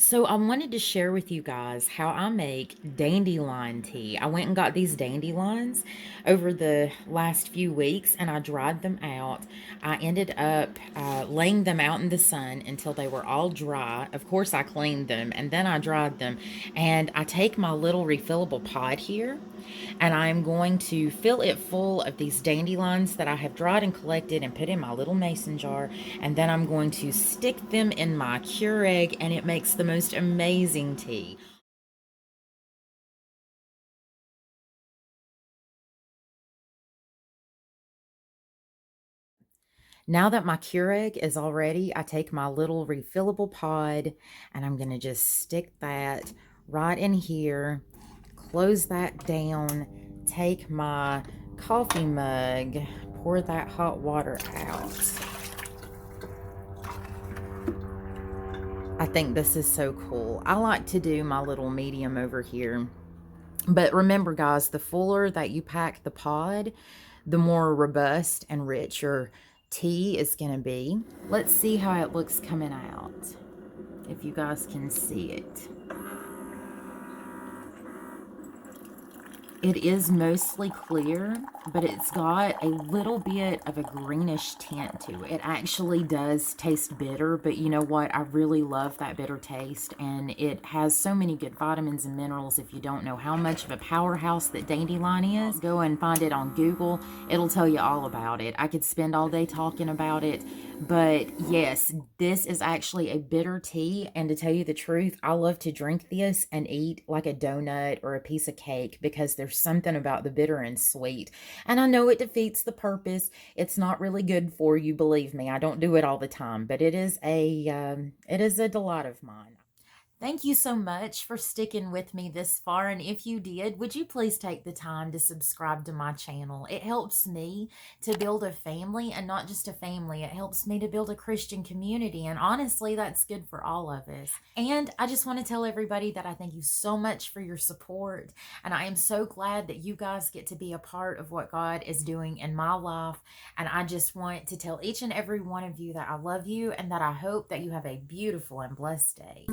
So I wanted to share with you guys how I make dandelion tea. I went and got these dandelions over the last few weeks and I dried them out. I ended up laying them out in the sun until they were all dry. Of course, I cleaned them and then I dried them. And I take my little refillable pot here and I'm going to fill it full of these dandelions that I have dried and collected and put in my little mason jar. And then I'm going to stick them in my Keurig, and it makes the most amazing tea. Now that my Keurig is all ready, I take my little refillable pod and I'm going to just stick that right in here, close that down, take my coffee mug, pour that hot water out. I think this is so cool. I like to do my little medium over here. But remember, guys, the fuller that you pack the pod, the more robust and rich your tea is going to be. Let's see how it looks coming out, if you guys can see it. It is mostly clear, but it's got a little bit of a greenish tint to it. It actually does taste bitter, but you know what? I really love that bitter taste, and it has so many good vitamins and minerals. If you don't know how much of a powerhouse that dandelion is, go and find it on Google. It'll tell you all about it. I could spend all day talking about it, but yes, this is actually a bitter tea, and to tell you the truth, I love to drink this and eat like a donut or a piece of cake because there's something about the bitter and sweet. And I know it defeats the purpose. It's not really good for you, believe me. I don't do it all the time, but it is a delight of mine. Thank you so much for sticking with me this far. And if you did, would you please take the time to subscribe to my channel? It helps me to build a family, and not just a family. It helps me to build a Christian community. And honestly, that's good for all of us. And I just want to tell everybody that I thank you so much for your support. And I am so glad that you guys get to be a part of what God is doing in my life. And I just want to tell each and every one of you that I love you and that I hope that you have a beautiful and blessed day.